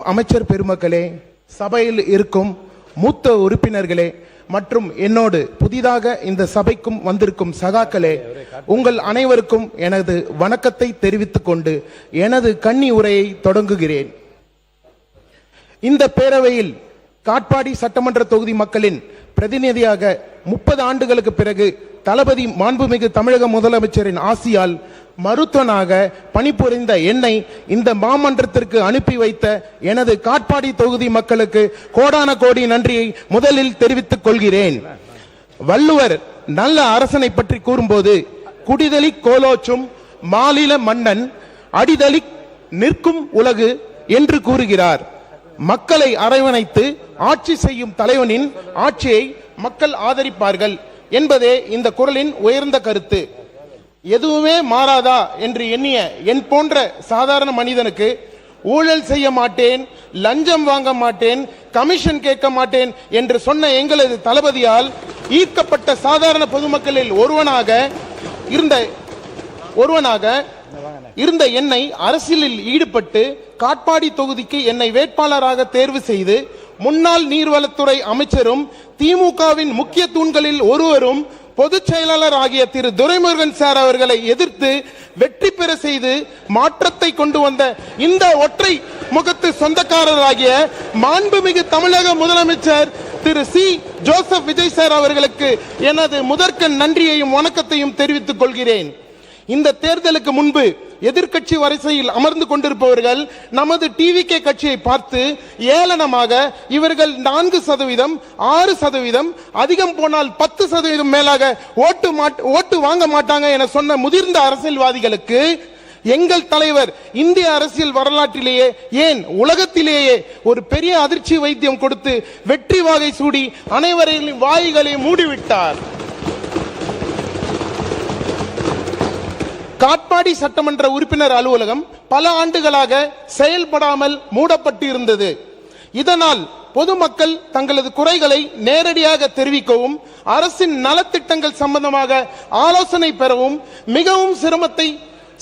அமைச்சர் பெருமக்களே, சபையில் இருக்கும் மூத்த உறுப்பினர்களே மற்றும் என்னோடு புதிதாக இந்த சபைக்கும் வந்திருக்கும் சகாக்களே, உங்கள் அனைவருக்கும் எனது வணக்கத்தை தெரிவித்துக் கொண்டு எனது கன்னி உரையை தொடங்குகிறேன். இந்த பேரவையில் காட்பாடி சட்டமன்ற தொகுதி மக்களின் பிரதிநிதியாக 30 ஆண்டுகளுக்கு பிறகு தளபதி மாண்புமிகு தமிழக முதலமைச்சரின் ஆசியால் மருத்துவனாக பணிபுரிந்த என்னை இந்த மாமன்றத்திற்கு அனுப்பி வைத்த எனது காட்பாடி தொகுதி மக்களுக்கு கோடான கோடி நன்றியை முதலில் தெரிவித்துக் கொள்கிறேன். வள்ளுவர் நல்ல அரசனை பற்றி கூறும்போது, குடிதலி கோலோச்சும் மாநில மன்னன் அடிதலி நிற்கும் உலகு என்று கூறுகிறார். மக்களை அரவணைத்து ஆட்சி செய்யும் தலைவனின் ஆட்சியை மக்கள் ஆதரிப்பார்கள் என்பதே இந்த குறளின் உயர்ந்த கருத்து. எதுவுமே மாறாதா என்று எண்ணிய என் போன்ற சாதாரண மனிதனுக்கு ஊழல் செய்ய மாட்டேன், லஞ்சம் வாங்க மாட்டேன், கமிஷன் கேட்க மாட்டேன் என்று சொன்ன எங்களது தளபதியால் ஈர்க்கப்பட்ட சாதாரண பொதுமக்களில் ஒருவனாக இருந்த என்னை அரசியலில் ஈடுபட்டு காட்பாடி தொகுதிக்கு என்னை வேட்பாளராக தேர்வு செய்து முன்னாள் நீர்வளத்துறை அமைச்சரும் திமுகவின் முக்கிய தூண்களில் ஒருவரும் பொதுச் செயலாளர் ஆகிய திரு துரைமுருகன் சார் அவர்களை எதிர்த்து வெற்றி பெற செய்து மாற்றத்தை கொண்டு வந்த இந்த ஒற்றை முகத்து சொந்தக்காரராகிய மாண்புமிகு தமிழக முதலமைச்சர் திரு சி ஜோசப் விஜய் சார் அவர்களுக்கு எனது முதற்கண் நன்றியையும் வணக்கத்தையும் தெரிவித்துக் கொள்கிறேன். இந்த தேர்தலுக்கு முன்பு எதிர்கட்சி வரிசையில் அமர்ந்து கொண்டிருப்பவர்கள் நமது டிவிகே கட்சியை பார்த்து ஏளனமாக இவர்கள் 4%, 6%, அதிகம் போனால் 10% மேலாக ஓட்டு வாங்க மாட்டாங்க என சொன்ன முதிர்ந்த அரசியல்வாதிகளுக்கு எங்கள் தலைவர் இந்திய அரசியல் வரலாற்றிலேயே, ஏன் உலகத்திலேயே ஒரு பெரிய அதிர்ச்சி வைத்தியம் கொடுத்து வெற்றி வாகை சூடி அனைவரின் வாய்களை மூடிவிட்டார். காட்பாடி சட்டமன்ற உறுப்பினர் அலுவலகம் பல ஆண்டுகளாக செயல்படாமல் மூடப்பட்டு இருந்தது. இதனால் பொதுமக்கள் தங்களது குறைகளை நேரடியாக தெரிவிக்கவும் அரசின் நலத்திட்டங்கள் சம்பந்தமாக ஆலோசனை பெறவும் மிகவும் சிரமத்தை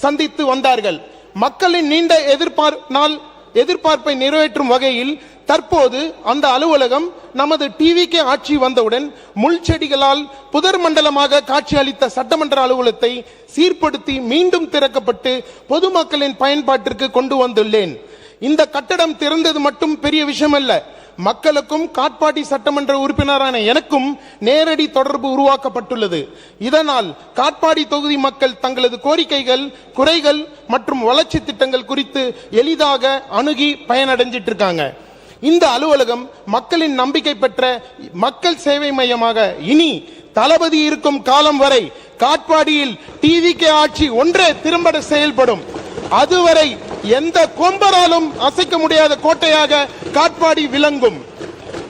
சந்தித்து வந்தார்கள். மக்களின் நீண்ட எதிர்பார்ப்பை நிறைவேற்றும் வகையில் தற்போது அந்த அலுவலகம் நமது டிவிகே ஆட்சி வந்தவுடன் முள் செடிகளால் புதர் மண்டலமாக காட்சி அளித்த சட்டமன்ற அலுவலகத்தை சீர்படுத்தி மீண்டும் திறக்கப்பட்டு பொதுமக்களின் பயன்பாட்டிற்கு கொண்டு வந்துள்ளேன். இந்த கட்டடம் திறந்தது மட்டும் பெரிய விஷயம் அல்ல. மக்களுக்கும் காட்பாடி சட்டமன்ற உறுப்பினரான எனக்கும் நேரடி தொடர்பு உருவாக்கப்பட்டுள்ளது. இதனால் காட்பாடி தொகுதி மக்கள் தங்களது கோரிக்கைகள், குறைகள் மற்றும் வளர்ச்சி திட்டங்கள் குறித்து எளிதாக அணுகி பயனடைஞ்சிட்டு இருக்காங்க. இந்த அலுவலகம் மக்களின் நம்பிக்கை பெற்ற மக்கள் சேவை மையமாக இனி தளபதி இருக்கும் காலம் வரை காட்பாடியில் டிவிகே ஆட்சி ஒன்றே திறம்பட செயல்படும். அதுவரை எந்த கொம்பராலும் அசைக்க முடியாத கோட்டையாக காட்பாடி விளங்கும்.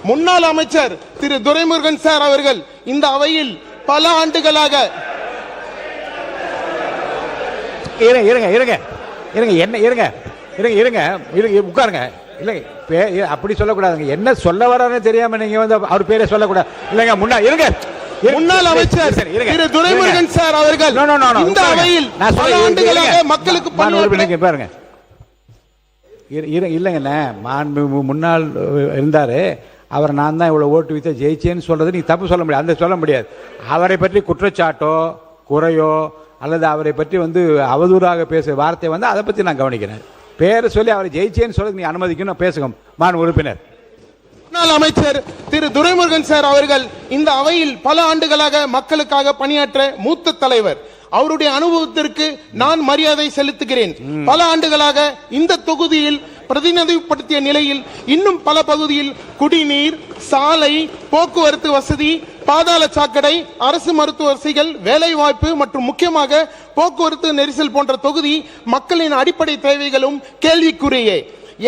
முன்னாள் அமைச்சர் திரு துரைமுருகன் சார் அவர்கள் இந்த அவையில் பல ஆண்டுகளாக உட்காருங்க. இல்லைங்க, அப்படி சொல்லக்கூடாதுங்க. என்ன சொல்ல வரான்னு தெரியாம நீங்க வந்து அவர் பேரை சொல்லக்கூடாது. இல்லைங்க, முன்னாள் அமைச்சர் திரு துரைமுருகன் சார் அவர்கள் இந்த அவையில் பல ஆண்டுகளாக மக்களுக்கு பாருங்க. இல்லைங்கண்ணே, முன்னாள் இருந்தாரு, அவர் நான் தான் இவ்வளவு ஓட்டு வைத்த ஜெயிச்சேன்னு சொல்றது நீ தப்பு சொல்ல முடியாது. அந்த சொல்ல முடியாது. அவரை பற்றி குற்றச்சாட்டோ குறையோ அல்லது அவரை பற்றி வந்து அவதூறாக பேச வார்த்தை வந்து அதை பற்றி நான் கவனிக்கிறேன். பேரை சொல்லி அவரை ஜெயிச்சேன்னு சொல்ல நீ அனுமதிக்கணும். பேசுங்க மாண்பு உறுப்பினர். முன்னாள் அமைச்சர் திரு துரைமுருகன் சார் அவர்கள் இந்த அவையில் பல ஆண்டுகளாக மக்களுக்காக பணியாற்ற மூத்த தலைவர். அவருடைய அனுபவத்திற்கு நான் மரியாதை செலுத்துகிறேன். பல ஆண்டுகளாக இந்த தொகுதியில் பிரதிநிதிப்படுத்திய நிலையில் இன்னும் பல பகுதியில் குடிநீர், சாலை, போக்குவரத்து வசதி, பாதாள சாக்கடை, அரசு மருத்துவ வசதிகள், வேலை வாய்ப்பு மற்றும் முக்கியமாக போக்குவரத்து நெரிசல் போன்ற தொகுதி மக்களின் அடிப்படை தேவைகளும் கேள்விக்குறியே.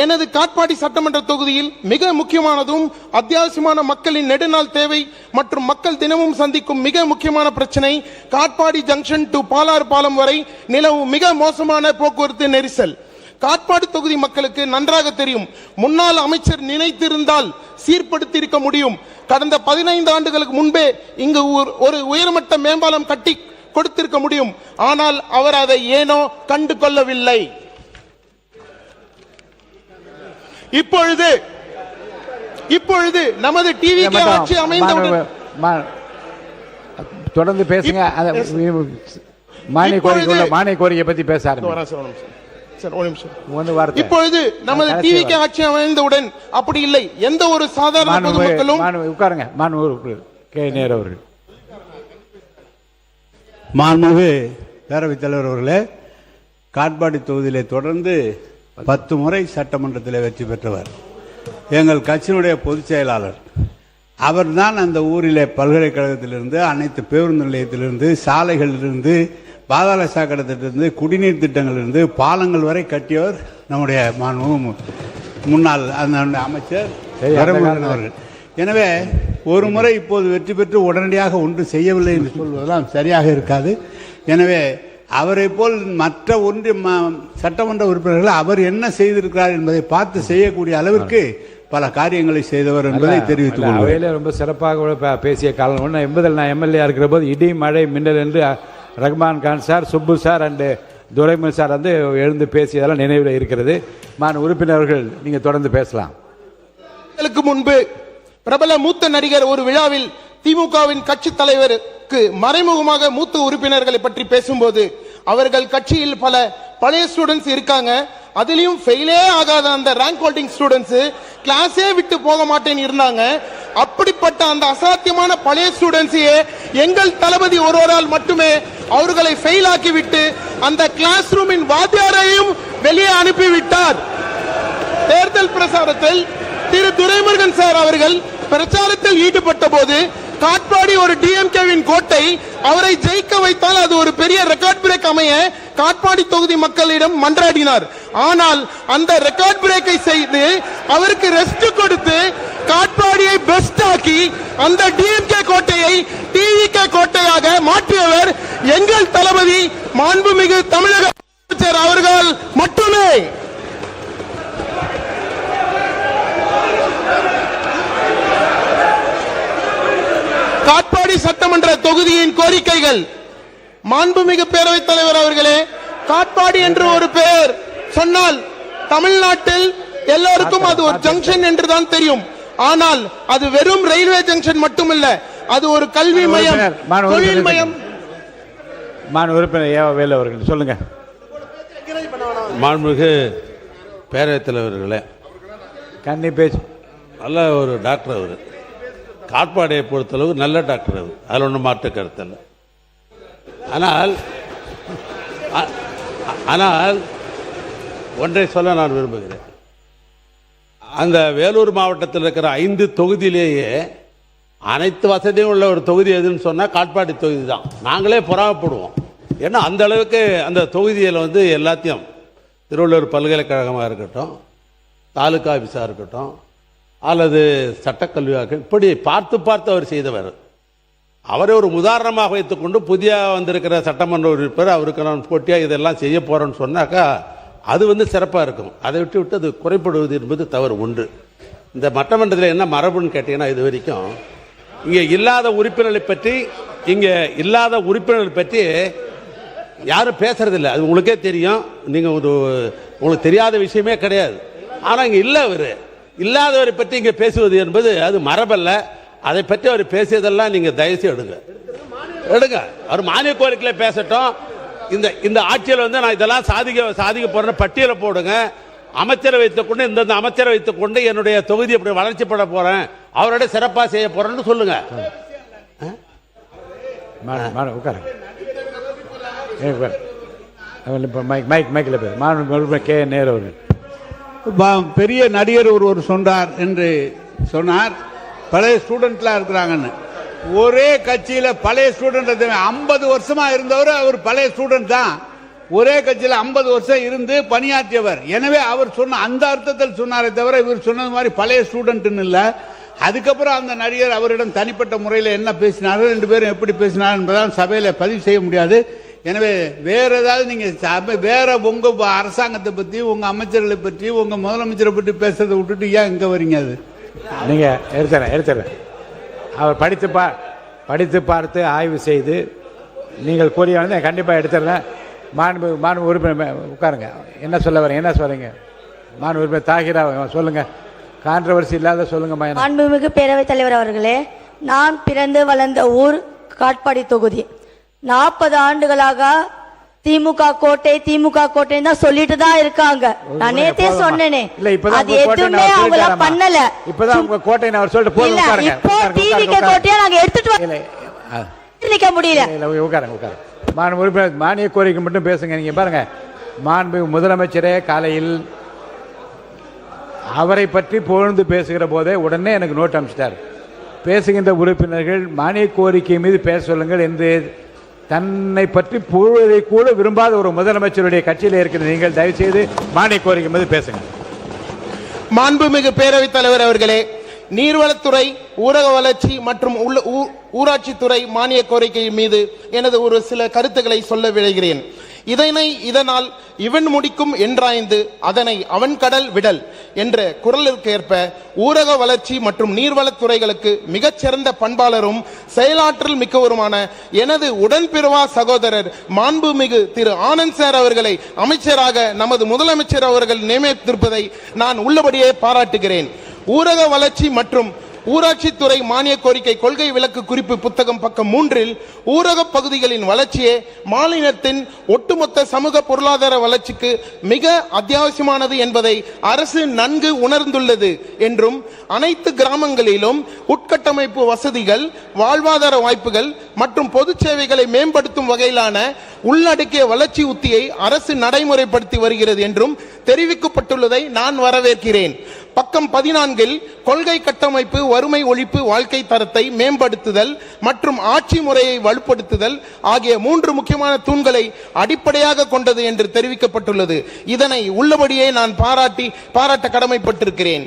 எனது காட்பாடி சட்டமன்ற தொகுதியில் மிக முக்கியமானதும் அத்தியாவசியமான மக்களின் நெடுநாள் தேவை மற்றும் மக்கள் தினமும் சந்திக்கும் மிக முக்கியமான பிரச்சனை காட்பாடி ஜங்ஷன் டு பாலாறு பாலம் வரை நிலவும் மிக மோசமான போக்குவரத்து நெரிசல். காட்பாடி தொகுதி மக்களுக்கு நன்றாக தெரியும். முன்னாள் அமைச்சர் நினைத்திருந்தால் சீர்படுத்தி இருக்க முடியும். கடந்த 15 ஆண்டுகளுக்கு முன்பே இங்கு ஒரு உயர்மட்ட மேம்பாலம் கட்டி கொடுத்திருக்க முடியும். ஆனால் அவர் அதை ஏனோ கண்டு கொள்ளவில்லை. இப்பொழுது நமது டிவிகே ஆட்சி அமைந்தவுடன் தொடர்ந்து பேசுங்க. மானிய கோரிக்கை பத்தி பேச இப்பொழுது நமது டிவிகே ஆட்சி அமைந்தவுடன் அப்படி இல்லை, எந்த ஒரு சாதாரண பொதுமக்களும் உட்காருங்க. அவர்கள் மாண்புமிகு பேரவைத் தலைவர் அவர்களே, காட்பாடி தொகுதியிலே தொடர்ந்து 10 முறை சட்டமன்றத்தில் வெற்றி பெற்றவர் எங்கள் கட்சியினுடைய பொதுச் செயலாளர். அவர்தான் அந்த ஊரிலே பல்கலைக்கழகத்திலிருந்து, அனைத்து பேருந்து நிலையத்திலிருந்து, சாலைகளிலிருந்து, பாதாள சாக்கடை திட்டத்திலிருந்து, குடிநீர் திட்டங்களிலிருந்து, பாலங்கள் வரை கட்டியவர் நம்முடைய முன்னாள் அந்த அமைச்சர் அவர்கள். எனவே ஒரு முறை இப்போது வெற்றி பெற்று உடனடியாக ஒன்று செய்யவில்லை என்று சொல்வதெல்லாம் சரியாக இருக்காது. எனவே அவரை போல் மற்ற சட்டமன்ற உறுப்பினர்கள் அவர் என்ன செய்திருக்கிறார் என்பதை பார்த்து செய்யக்கூடிய அளவிற்கு பல காரியங்களை செய்தவர் என்பதை தெரிவித்துக் கொள்கிறேன். ரொம்ப சிறப்பாக பேசிய காலம் ஒன்று 80 நான் எம்எல்ஏ இருக்கிற போது இடி மழை மின்னல் என்று Rahman Khan sir, Subbu sir and Duraiman sir வந்து எழுந்து பேசியதெல்லாம் நினைவில் இருக்கிறது. உறுப்பினர்கள் நீங்க தொடர்ந்து பேசலாம். முன்பு பிரபல மூத்த நடிகர் ஒரு விழாவில் திமுகவின் கட்சி தலைவருக்கு மறைமுகமாக மூத்த உறுப்பினர்களை பற்றி பேசும்போது, அவர்கள் கட்சியில் பல பழைய ஸ்டூடெண்ட்ஸ் இருக்காங்க, அதுலயும் ஃபெயிலே ஆகாத அந்த ரேங்க் ஹோல்டிங் ஸ்டூடெண்ட்ஸ் கிளாஸே விட்டு போக மாட்டேன்னு இருந்தாங்க. அப்படிப்பட்ட அந்த அசாத்தியமான பழைய ஸ்டூடெண்ட்ஸையே எங்கள் தளபதி ஒருவரால் மட்டுமே அவர்களை ஃபெயில் ஆக்கிவிட்டு அந்த கிளாஸ் ரூமின் வாத்தியாரையும் வெளியே அனுப்பிவிட்டார். தேர்தல் பிரசாரத்தில் திரு துரைமுருகன் சார் அவர்கள் பிரச்சாரத்தில் ஈடுபட்ட போது காட்பாடி ஒரு டிஎம்கேவின் கோட்டை, அவரை ஜெயிக்க வைத்தால் அது ஒரு பெரிய ரெக்கார்ட் பிரேக் அமைய காட்பாடி தொகுதி மக்களிடம் மன்றாடினார். ஆனால் அந்த ரெக்கார்ட் பிரேக்கை செய்து அவருக்கு ரெஸ்ட் கொடுத்து காட்பாடியை பெஸ்ட் ஆக்கி அந்த டிஎம்கே கோட்டையை டிவிகே கோட்டையாக மாற்றியவர் எங்கள் தளபதி மாண்புமிகு தமிழக முதலமைச்சர் அவர்கள் மட்டுமே. காட்பாடி சட்டமன்ற தொகுதியின் கோரிக்கைகள். மாண்புமிகு பேரவைத் தலைவர் அவர்களே, காட்பாடி என்று ஒரு பெயர் சொன்னால் தமிழ்நாட்டில் எல்லோருக்கும் அது ஒரு ஜங்ஷன் என்றுதான் தெரியும். ஆனால் அது வெறும் ரயில்வே ஜங்ஷன் மட்டுமல்ல, அது ஒரு கல்வி மையம், தொழில் மையம். உறுப்பினர் சொல்லுங்க. மாண்புமிகு பேரவைத் தலைவர்களே, கண்ணி பேச்சு நல்ல ஒரு டாக்டர் அவர். காட்பாடியை பொறுத்தளவு நல்ல டாக்டர் அவர், அதில் ஒன்றும் மாற்று கருத்தல்ல. ஆனால் ஒன்றை சொல்ல நான் விரும்புகிறேன். அந்த வேலூர் மாவட்டத்தில் இருக்கிற 5 தொகுதியிலேயே அனைத்து வசதியும் உள்ள ஒரு தொகுதி எதுன்னு சொன்னால் காட்பாடி தொகுதி தான். நாங்களே பொறாமப்படுவோம். ஏன்னா அந்த அளவுக்கு அந்த தொகுதியில் வந்து எல்லாத்தையும், திருவள்ளூர் பல்கலைக்கழகமாக இருக்கட்டும், தாலுகா ஆஃபீஸாக இருக்கட்டும், அல்லது சட்டக்கல்வியாக, இப்படி பார்த்து பார்த்து அவர் செய்தவர். அவரை ஒரு உதாரணமாக வைத்துக்கொண்டு புதிய வந்திருக்கிற சட்டமன்ற உறுப்பினர் அவருக்கு நான் போட்டியாக இதெல்லாம் செய்ய போகிறேன்னு சொன்னாக்கா அது வந்து சிறப்பாக இருக்கும். அதை விட்டு அது குறைப்படுவது என்பது தவறு. ஒன்று, இந்த மட்டமன்றத்தில் என்ன மரபுன்னு கேட்டீங்கன்னா, இது வரைக்கும் இங்கே இல்லாத உறுப்பினர்களை பற்றி யாரும் பேசுறதில்லை. அது உங்களுக்கே தெரியும். நீங்கள் உங்களுக்கு தெரியாத விஷயமே கிடையாது. ஆனால் இங்கே இல்லை, அவர் இல்லாதவரை பற்றி இங்கே பேசுவது என்பது அது மரபல்ல. அதை பற்றி அவர் பேசியதெல்லாம் நீங்கள் தயவுசெய்து எடுங்க. அவர் மானிய கோரிக்கையில பேசட்டும். இந்த ஆட்சியில் வந்து நான் இதெல்லாம் சாதிக்க போறேன்னு பட்டியலை போடுங்க. அமைச்சரை வைத்துக்கொண்டு, இந்த அமைச்சரை வைத்துக்கொண்டு என்னுடைய தொகுதி அப்படி வளர்ச்சிப்பட போறேன், அவரோட சிறப்பாக செய்ய போறேன்னு சொல்லுங்க. பெரிய நடிகர் ஒருவர் சொன்னார் என்று சொன்னார், பழைய ஸ்டூடெண்ட்லாம் இருக்கிறாங்கன்னு. ஒரே கட்சியில் பழைய ஸ்டூடெண்ட் 50 வருஷமா இருந்தவர். அவர் பழைய ஸ்டூடெண்ட் தான். ஒரே கட்சியில் 50 வருஷம் இருந்து பணியாற்றியவர். எனவே அவர் சொன்ன அந்த அர்த்தத்தில் சொன்னாரே தவிர இவர் சொன்னது மாதிரி பழைய ஸ்டூடெண்ட்னு இல்லை. அதுக்கப்புறம் அந்த நடிகர் அவரிடம் தனிப்பட்ட முறையில் என்ன பேசினார்கள், 2 பேரும் எப்படி பேசினார் என்பதால் சபையில் பதிவு செய்ய முடியாது. எனவே வேற ஏதாவது நீங்க வேற உங்க அரசாங்கத்தை பத்தி, உங்க அமைச்சர்களை பற்றி, உங்க முதலமைச்சரை பற்றி பேசுறதை விட்டுட்டு ஏன் இங்க வரீங்க? அது நீங்க எடுத்துறேன். அவர் படித்து பார்த்து ஆய்வு செய்து நீங்கள் கூறிய கண்டிப்பாக எடுத்துறேன். மாண்பு உறுப்பினர் உட்காருங்க. என்ன சொல்ல வரீங்க? மாணவர் உறுப்பினர் தாகிரா சொல்லுங்க, கான்ட்ரவர்சி இல்லாத சொல்லுங்க. மாண்புமிகு பேரவைத் தலைவர் அவர்களே, நான் பிறந்து வளர்ந்த ஊர் காட்பாடி தொகுதி. 40 ஆண்டுகளாக திமுக கோட்டை தான் சொல்லிட்டு தான் இருக்காங்க. நான் நேத்தே சொன்னேனே, அது எதுவுமே அவங்கள பண்ணல. இப்பதான் உங்க கோட்டை அவர் சொல்லிட்டு போதும். உட்காருங்க. இப்போ டிவிகே கோட்டையை நாங்க எடுத்துட்டு நிக்க முடியல. உட்காருங்க. மாண்பு உறுப்பினர் மானிய கோரிக்கை மட்டும் பேசுங்க. நீங்க பாருங்க, மாண்பு முதலமைச்சரே காலையில் அவரை பற்றி புகழ்ந்து பேசுகிற போதே உடனே எனக்கு நோட் அனுப்பிச்சிட்டார். பேசுகின்ற உறுப்பினர்கள் மானிய கோரிக்கை மீது பேச சொல்லுங்கள் என்று தன்னை பற்றி புகழ்வதை கூட விரும்பாத ஒரு முதலமைச்சருடைய கட்சியில் இருக்கிற நீங்கள் தயவுசெய்து மானிய கோரிக்கை மீது பேசுங்க. மாண்புமிகு பேரவைத் தலைவர் அவர்களே, நீர்வளத்துறை, ஊரக வளர்ச்சி மற்றும் ஊராட்சித்துறை மானிய கோரிக்கை மீது எனது ஒரு சில கருத்துக்களை சொல்ல விளைகிறேன். இதனால் இவன் முடிக்கும் என்றாய்ந்து அதனை அவன் கடல் விடல் என்ற குரலிற்கேற்ப ஊரக வளர்ச்சி மற்றும் நீர்வளத்துறைகளுக்கு மிகச்சிறந்த பண்பாளரும் செயலாற்றல் மிக்கவருமான எனது உடன்பிறவா சகோதரர் மாண்புமிகு திரு ஆனந்த் சார் அவர்களை அமைச்சராக நமது முதலமைச்சர் அவர்கள் நியமித்திருப்பதை நான் உள்ளபடியே பாராட்டுகிறேன். ஊரக வளர்ச்சி மற்றும் ஊராட்சித்துறை மானிய கோரிக்கை கொள்கை விளக்கு குறிப்பு புத்தகம் பக்கம் 3 ஊரக பகுதிகளின் வளர்ச்சியே மாநிலத்தின் ஒட்டுமொத்த சமூக பொருளாதார வளர்ச்சிக்கு மிக அத்தியாவசியமானது என்பதை அரசு நன்கு உணர்ந்துள்ளது என்றும் அனைத்து கிராமங்களிலும் உட்கட்டமைப்பு வசதிகள், வாழ்வாதார வாய்ப்புகள் மற்றும் பொது சேவைகளை மேம்படுத்தும் வகையிலான உள்ளடக்கிய வளர்ச்சி உத்தியை அரசு நடைமுறைப்படுத்தி வருகிறது என்றும் தெரிவிக்கப்பட்டுள்ளதை நான் வரவேற்கிறேன். பக்கம் 14 கொள்கை கட்டமைப்பு, வறுமை ஒழிப்பு, வாழ்க்கை தரத்தை மேம்படுத்துதல் மற்றும் ஆட்சி முறையை வலுப்படுத்துதல் ஆகிய 3 முக்கியமான தூண்களை அடிப்படையாக கொண்டது என்று தெரிவிக்கப்பட்டுள்ளது. இதனை உள்ளபடியே நான் பாராட்ட கடமைப்பட்டிருக்கிறேன்.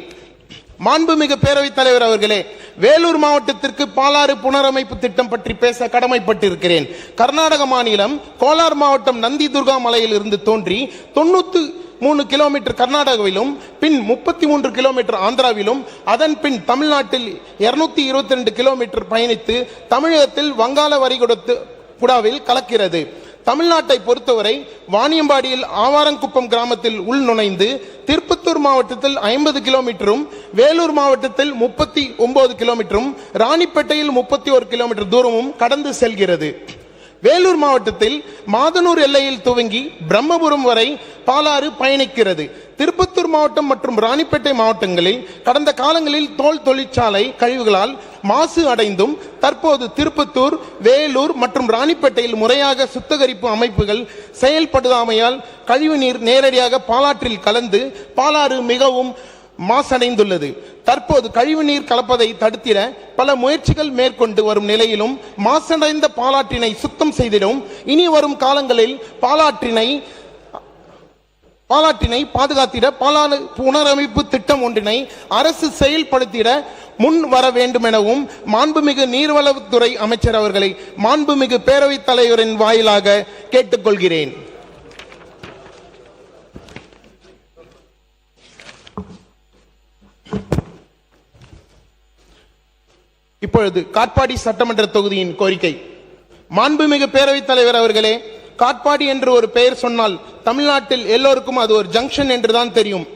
மாண்புமிகு பேரவைத் தலைவர் அவர்களே, வேலூர் மாவட்டத்திற்கு பாலாறு புனரமைப்பு திட்டம் பற்றி பேச கடமைப்பட்டிருக்கிறேன். கர்நாடக மாநிலம் கோலார் மாவட்டம் நந்தி துர்கா மலையில் இருந்து தோன்றி 93 கிலோமீட்டர் கர்நாடகாவிலும் பின் 33 கிலோமீட்டர் ஆந்திராவிலும் அதன் பின் தமிழ்நாட்டில் 222 கிலோமீட்டர் பயணித்து தமிழகத்தில் வங்காள வரிகுடாவில் கலக்கிறது. தமிழ்நாட்டை பொறுத்தவரை வாணியம்பாடியில் ஆவாரங்குப்பம் கிராமத்தில் உள் நுழைந்து திருப்பத்தூர் மாவட்டத்தில் 50 கிலோமீட்டரும், வேலூர் மாவட்டத்தில் 39 கிலோமீட்டரும், ராணிப்பேட்டையில் 31 கிலோமீட்டர் தூரமும் கடந்து செல்கிறது. வேலூர் மாவட்டத்தில் மாதனூர் எல்லையில் துவங்கி பிரம்மபுரம் வரை பாலாறு பயணிக்கிறது. திருப்பத்தூர் மாவட்டம் மற்றும் ராணிப்பேட்டை மாவட்டங்களில் கடந்த காலங்களில் தோல் தொழிற்சாலை கழிவுகளால் மாசு அடைந்தும் தற்போது திருப்பத்தூர், வேலூர் மற்றும் ராணிப்பேட்டையில் முறையாக சுத்திகரிப்பு அமைப்புகள் செயல்படாமையால் கழிவுநீர் நேரடியாக பாலாற்றில் கலந்து பாலாறு மிகவும் மாசடைந்துள்ளது. தற்போது கழிவுநீர் கலப்பதை தடுத்திட பல முயற்சிகள் மேற்கொண்டு வரும் நிலையிலும் மாசடைந்த பாலாற்றினை சுத்தம் செய்திடும் இனி வரும் காலங்களில் பாலாற்றினை பாதுகாத்திட பாலாறு புனரமைப்பு திட்டம் ஒன்றினை அரசு செயல்படுத்திட முன் வர வேண்டும் எனவும் மாண்புமிகு நீர்வளத்துறை அமைச்சர் அவர்களை மாண்புமிகு பேரவைத் தலைவரின் வாயிலாக கேட்டுக்கொள்கிறேன். இப்பொழுது காட்பாடி சட்டமன்ற தொகுதியின் கோரிக்கை. மாண்புமிகு பேரவைத் தலைவர் அவர்களே, காட்பாடி என்று ஒரு பெயர் சொன்னால் தமிழ்நாட்டில் எல்லோருக்கும் அது ஒரு ஜங்ஷன் என்றுதான் தெரியும்.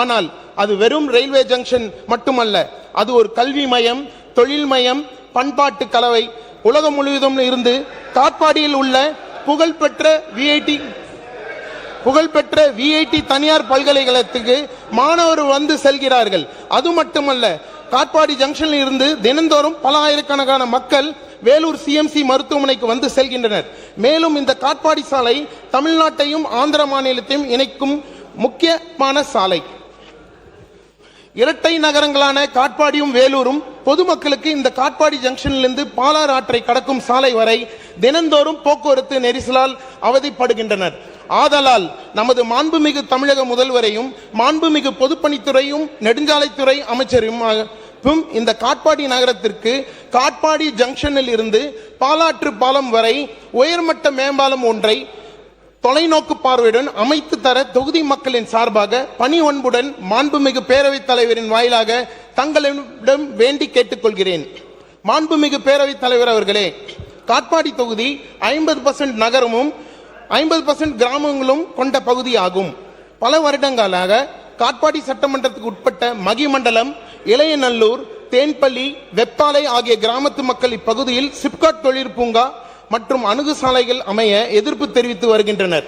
ஆனால் அது வெறும் ரயில்வே ஜங்ஷன் மட்டுமல்ல, அது ஒரு கல்வி மையம், தொழில் மையம், பண்பாட்டு கலவை. உலகம் முழுவதும் இருந்து காட்பாடியில் உள்ள புகழ்பெற்ற விஐடி தனியார் பல்கலைக்கழகத்துக்கு மாணவர் வந்து செல்கிறார்கள். அது மட்டுமல்ல, காட்பாடி ஜங்ஷனில் இருந்து தினந்தோறும் பல ஆயிரக்கணக்கான மக்கள் வேலூர் சிஎம்சி மருத்துவமனைக்கு வந்து செல்கின்றனர். மேலும் இந்த காட்பாடி சாலை தமிழ்நாட்டையும் ஆந்திர மாநிலத்தையும் இணைக்கும் முக்கியமான சாலை. இரட்டை நகரங்களான காட்பாடியும் வேலூரும் பொதுமக்களுக்கு இந்த காட்பாடி ஜங்ஷனிலிருந்து பாலாறு ஆற்றை கடக்கும் சாலை வரை தினந்தோறும் போக்குவரத்து நெரிசலால் அவதிப்படுகின்றனர். ஆதலால் நமது மாண்புமிகு தமிழக முதல்வரையும் மாண்புமிகு பொதுப்பணித்துறையும் நெடுஞ்சாலைத்துறை அமைச்சரையும் இந்த காட்பாடி நகரத்திற்கு காட்பாடி ஜங்ஷனில் இருந்து பாலாற்று பாலம் வரை உயர்மட்ட மேம்பாலம் ஒன்றை தொலைநோக்கு பார்வையுடன் அமைத்து தர தொகுதி மக்களின் சார்பாக பணி ஒன்புடன் மாண்புமிகு பேரவைத் தலைவரின் வாயிலாக தங்களிடம் வேண்டி கேட்டுக்கொள்கிறேன். மாண்புமிகு பேரவைத் தலைவர் அவர்களே, காட்பாடி தொகுதி 50% நகரமும் 50% கிராமங்களும் கொண்ட பகுதியாகும். பல வருடங்களாக காட்பாடி சட்டமன்றத்துக்கு உட்பட்ட மகிமண்டலம், இளையநல்லூர், தேன்பள்ளி, வெப்பாலை ஆகிய கிராமத்து மக்கள் இப்பகுதியில் சிப்காட் தொழிற்பூங்கா மற்றும் அணுகுசாலைகள் அமைய எதிர்ப்பு தெரிவித்து வருகின்றனர்.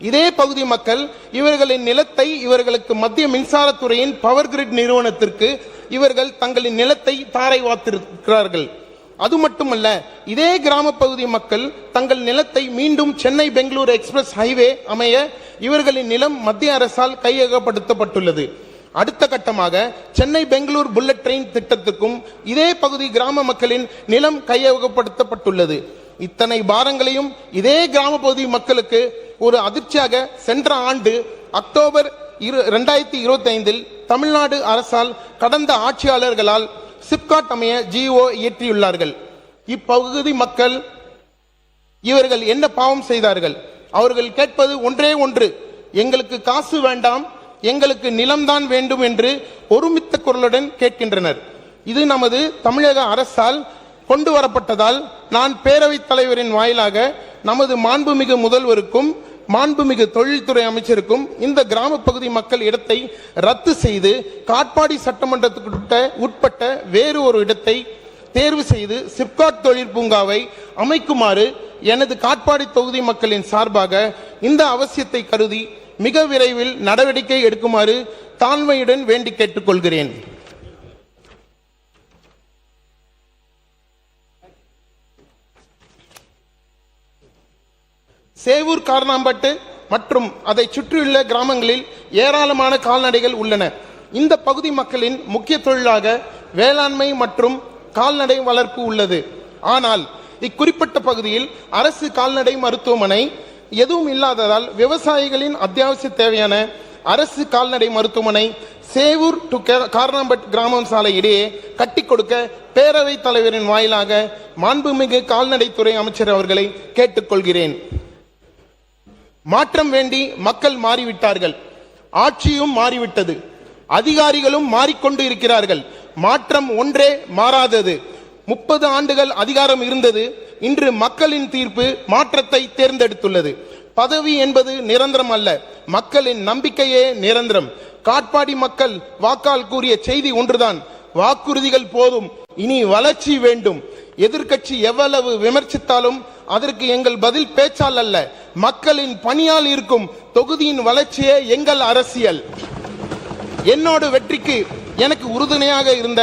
இதே பகுதி மக்கள் இவர்களின் நிலத்தை இவர்களுக்கு மத்திய மின்சாரத்துறையின் பவர் கிரிட் நிறுவனத்திற்கு இவர்கள் தங்களின் நிலத்தை தாரை வார்த்திருக்கிறார்கள். அது மட்டுமல்ல, இதே கிராம பகுதி மக்கள் தங்கள் நிலத்தை மீண்டும் சென்னை பெங்களூரு எக்ஸ்பிரஸ் ஹைவே அமைய இவர்களின் நிலம் மத்திய அரசால் கையகப்படுத்தப்பட்டுள்ளது. அடுத்த கட்டமாக சென்னை பெங்களூர் புல்லட் ட்ரெயின் திட்டத்துக்கும் இதே பகுதி கிராம மக்களின் நிலம் கையகப்படுத்தப்பட்டுள்ளது. இத்தனை பாரங்களையும் இதே கிராம பகுதி மக்களுக்கு ஒரு அதிர்ச்சியாக சென்ற ஆண்டு அக்டோபர் 2025 தமிழ்நாடு அரசால் கடந்த ஆட்சியாளர்களால் சிப்காட் அமைய ஜிஓ இயற்றியுள்ளார்கள். இப்பகுதி மக்கள் இவர்கள் என்ன பாவம் செய்தார்கள்? அவர்கள் கேட்பது ஒன்றே ஒன்று, எங்களுக்கு காசு வேண்டாம், எங்களுக்கு நிலம்தான் வேண்டும் என்று ஒருமித்த குரலுடன் கேட்கின்றனர். இது நமது தமிழக அரசால் கொண்டு வரப்பட்டதால் நான் பேரவைத் தலைவரின் வாயிலாக நமது மாண்புமிகு முதல்வருக்கும் மாண்புமிகு தொழில்துறை அமைச்சருக்கும் இந்த கிராம பகுதி மக்கள் இடத்தை ரத்து செய்து காட்பாடி சட்டமன்றத்துக்கு உட்பட்ட வேறு ஒரு இடத்தை தேர்வு செய்து சிப்காட் தொழிற்பூங்காவை அமைக்குமாறு எனது காட்பாடி தொகுதி மக்களின் சார்பாக இந்த அவசியத்தை கருதி மிக விரைவில் நடவடிக்கை எடுக்குமாறு தாழ்மையுடன் வேண்டி கேட்டுக்கொள்கிறேன். சேவூர், காரணாம்பட்டு மற்றும் அதை சுற்றியுள்ள கிராமங்களில் ஏராளமான கால்நடைகள் உள்ளன. இந்த பகுதி மக்களின் முக்கிய தொழிலாக வேளாண்மை மற்றும் கால்நடை வளர்ப்பு உள்ளது. ஆனால் இக்குறிப்பிட்ட பகுதியில் அரசு கால்நடை மருத்துவமனை எதுவும் இல்லாததால் விவசாயிகளின் அத்தியாவசிய தேவையான அரசு கால்நடை மருத்துவமனை சேவூர் டு காரணாம்பட் கிராமம் சாலை இடையே கட்டி கொடுக்க பேரவைத் தலைவரின் வாயிலாக மாண்புமிகு கால்நடைத்துறை அமைச்சர் அவர்களை கேட்டுக்கொள்கிறேன். மாற்றம் வேண்டி மக்கள் மாறிவிட்டார்கள், ஆட்சியும் மாறிவிட்டது, அதிகாரிகளும் மாறிக்கொண்டு இருக்கிறார்கள். மாற்றம் ஒன்றே மாறாதது. 30 ஆண்டுகள் அதிகாரம் இருந்தது. இன்று மக்களின் தீர்ப்பு மாற்றத்தை தேர்ந்தெடுத்துள்ளது. பதவி என்பது நிரந்தரம் அல்ல, மக்களின் நம்பிக்கையே நிரந்தரம். காட்பாடி மக்கள் வாக்கால் கூறிய செய்தி ஒன்றுதான், வாக்குறுதிகள் போதும், இனி வளர்ச்சி வேண்டும். எதிர்க்கட்சி எவ்வளவு விமர்சித்தாலும் அதற்கு எங்கள் பதில் பேச்சால் அல்ல, மக்களின் பணியால் இருக்கும். தொகுதியின் வளர்ச்சியே எங்கள் அரசியல். என்னோட வெற்றிக்கு எனக்கு உறுதுணையாக இருந்த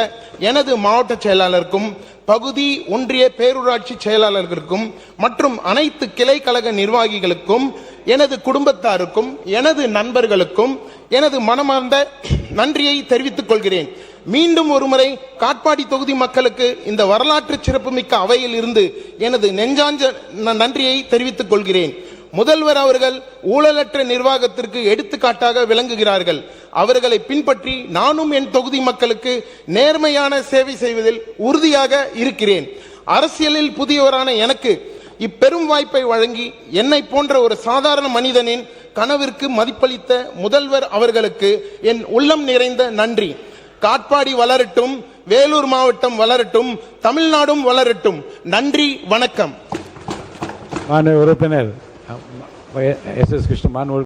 எனது மாவட்ட செயலாளருக்கும் பகுதி ஒன்றிய பேரூராட்சி செயலாளர்களுக்கும் மற்றும் அனைத்து கிளை கழக நிர்வாகிகளுக்கும் எனது குடும்பத்தாருக்கும் எனது நண்பர்களுக்கும் எனது மனமார்ந்த நன்றியை தெரிவித்துக் கொள்கிறேன். மீண்டும் ஒருமுறை காட்பாடி தொகுதி மக்களுக்கு இந்த வரலாற்று சிறப்புமிக்க அவையில் இருந்து எனது நெஞ்சாஞ்ச நன்றியை தெரிவித்துக் கொள்கிறேன். முதல்வர் அவர்கள் ஊழலற்ற நிர்வாகத்திற்கு எடுத்துக்காட்டாக விளங்குகிறார்கள். அவர்களை பின்பற்றி நானும் என் தொகுதி மக்களுக்கு நேர்மையான சேவை செய்வதில் உறுதியாக இருக்கிறேன். அரசியலில் புதியவரான எனக்கு இப்பெரும் வாய்ப்பை வழங்கி என்னை போன்ற ஒரு சாதாரண மனிதனின் கனவிற்கு மதிப்பளித்த முதல்வர் அவர்களுக்கு என் உள்ளம் நிறைந்த நன்றி. காட்பாடி வளரட்டும், வேலூர் மாவட்டம் வளரட்டும், தமிழ்நாடும் வளரட்டும். நன்றி, வணக்கம். உறுப்பினர் எஸ்.எஸ். கிருஷ்ணமான்